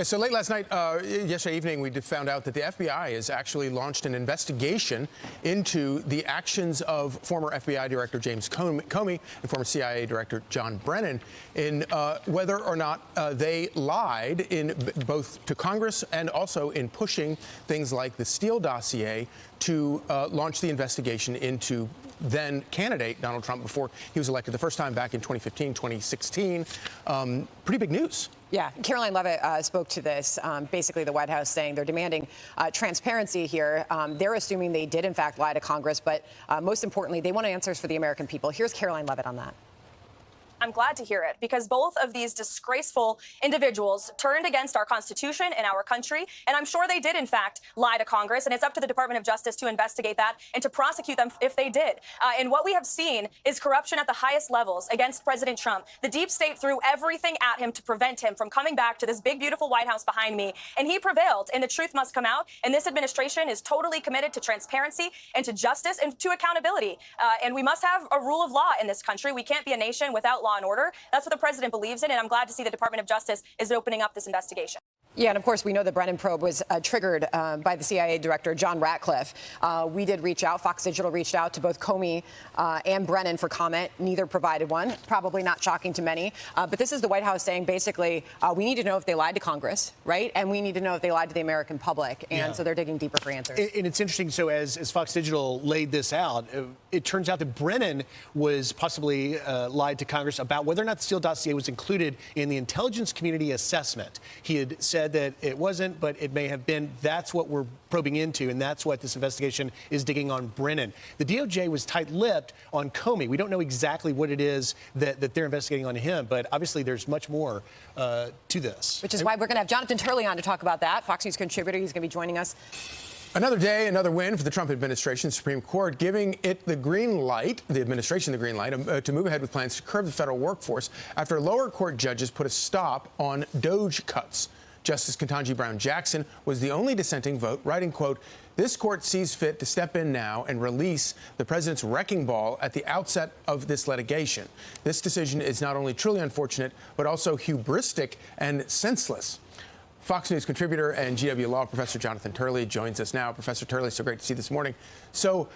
Yeah, so late last night, yesterday evening, we found out that the FBI has actually launched an investigation into the actions of former FBI Director James Comey and former CIA Director John Brennan in whether or not they lied in both to Congress and also in pushing things like the Steele dossier to launch the investigation into then candidate Donald Trump before he was elected the first time back in 2015, 2016. Pretty big news. Yeah, Caroline Leavitt spoke to this. Basically, the White House saying they're demanding transparency here. They're assuming they did, in fact, lie to Congress. But most importantly, they want answers for the American people. Here's Caroline Leavitt on that. I'm glad to hear it, because both of these disgraceful individuals turned against our Constitution and our country, and I'm sure they did, in fact, lie to Congress, and it's up to the Department of Justice to investigate that and to prosecute them if they did. And what we have seen is corruption at the highest levels against President Trump. The deep state threw everything at him to prevent him from coming back to this big, beautiful White House behind me, and he prevailed, and the truth must come out, and this administration is totally committed to transparency and to justice and to accountability. And we must have a rule of law in this country. We can't be a nation without law and order. That's what the president believes in, and I'm glad to see the Department of Justice is opening up this investigation. Yeah, and of course, we know the Brennan probe was triggered by the CIA director, John Ratcliffe. We did reach out. Fox Digital reached out to both Comey and Brennan for comment. Neither provided one. Probably not shocking to many. But this is the White House saying, basically, we need to know if they lied to Congress, right? And we need to know if they lied to the American public. And so they're digging deeper for answers. And it's interesting. So as Fox Digital laid this out, it turns out that Brennan was possibly lied to Congress about whether or not the Steele dossier was included in the intelligence community assessment. He had said that it wasn't, but it may have been. That's what we're probing into, and that's what this investigation is digging on Brennan. The DOJ was tight-lipped on Comey. We don't know exactly what it is that they're investigating on him, but obviously there's much more to this. Which is why we're going to have Jonathan Turley on to talk about that, Fox News contributor. He's going to be joining us. Another day, another win for the Trump administration. Supreme Court giving it the green light, the administration the green light, to move ahead with plans to curb the federal workforce after lower court judges put a stop on DOGE cuts. Justice Ketanji Brown Jackson was the only dissenting vote, writing, quote, "This court sees fit to step in now and release the president's wrecking ball at the outset of this litigation. This decision is not only truly unfortunate, but also hubristic and senseless." Fox News contributor and GW Law professor Jonathan Turley joins us now. Professor Turley, so great to see you this morning. So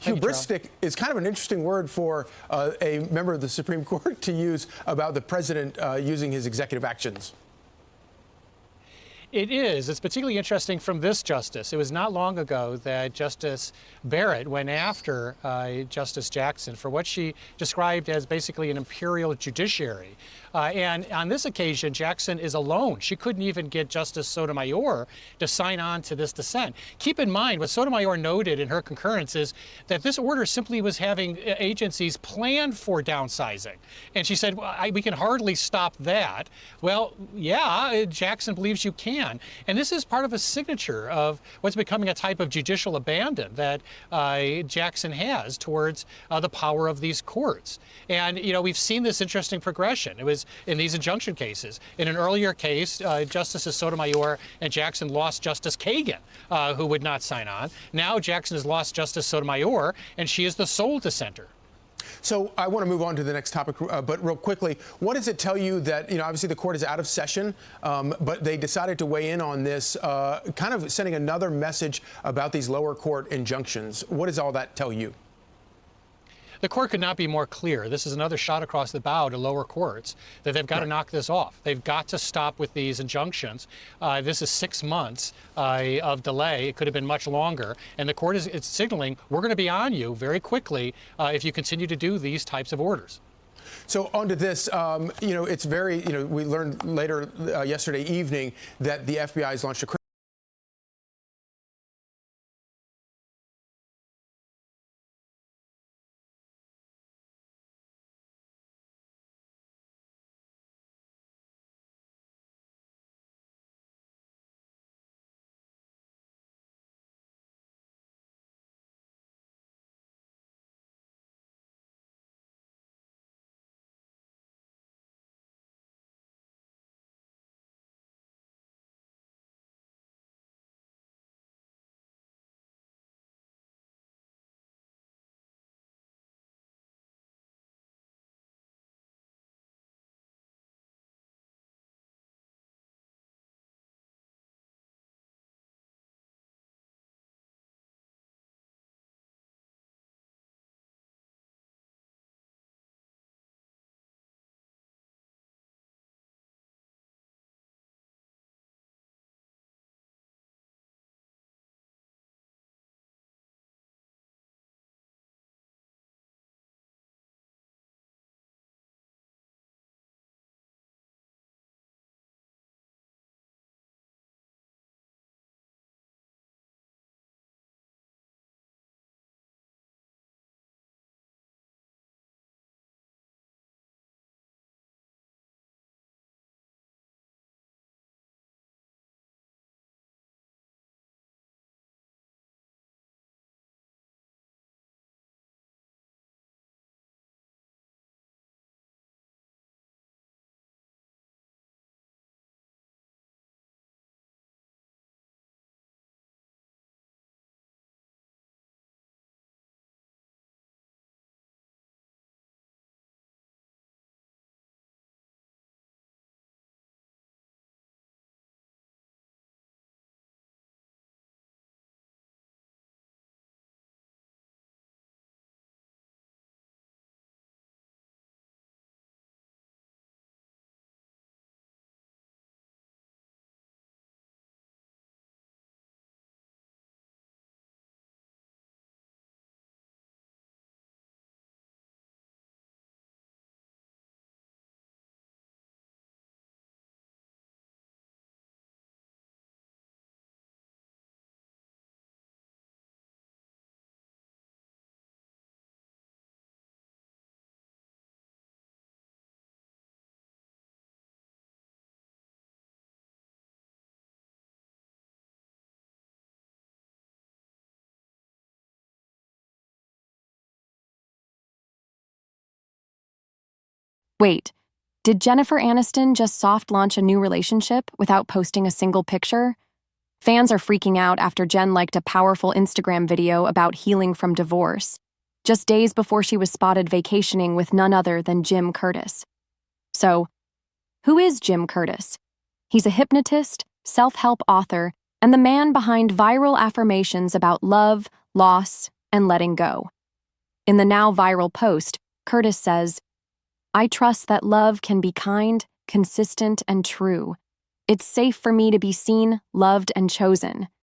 hubristic is kind of an interesting word for a member of the Supreme Court to use about the president using his executive actions. It is. It's particularly interesting from this justice. It was not long ago that Justice Barrett went after Justice Jackson for what she described as basically an imperial judiciary. And on this occasion, Jackson is alone. She couldn't even get Justice Sotomayor to sign on to this dissent. Keep in mind, what Sotomayor noted in her concurrence is that this order simply was having agencies plan for downsizing. And she said, well, we can hardly stop that. Well, yeah, Jackson believes you can. And this is part of a signature of what's becoming a type of judicial abandon that Jackson has towards the power of these courts. And, you know, we've seen this interesting progression. It was in these injunction cases. In an earlier case, Justices Sotomayor and Jackson lost Justice Kagan, who would not sign on. Now Jackson has lost Justice Sotomayor, and she is the sole dissenter. So I want to move on to the next topic, but real quickly, what does it tell you that, you know, obviously the court is out of session, but they decided to weigh in on this, kind of sending another message about these lower court injunctions. What does all that tell you? The court could not be more clear. This is another shot across the bow to lower courts that they've got to knock this off. They've got to stop with these injunctions. This is 6 months of delay. It could have been much longer. And the court is signaling, we're going to be on you very quickly if you continue to do these types of orders. So on to this, you know, it's very, you know, we learned later yesterday evening that the FBI has launched a Wait, did Jennifer Aniston just soft launch a new relationship without posting a single picture? Fans are freaking out after Jen liked a powerful Instagram video about healing from divorce, just days before she was spotted vacationing with none other than Jim Curtis. So, who is Jim Curtis? He's a hypnotist, self-help author, and the man behind viral affirmations about love, loss, and letting go. In the now viral post, Curtis says, "I trust that love can be kind, consistent, and true. It's safe for me to be seen, loved, and chosen.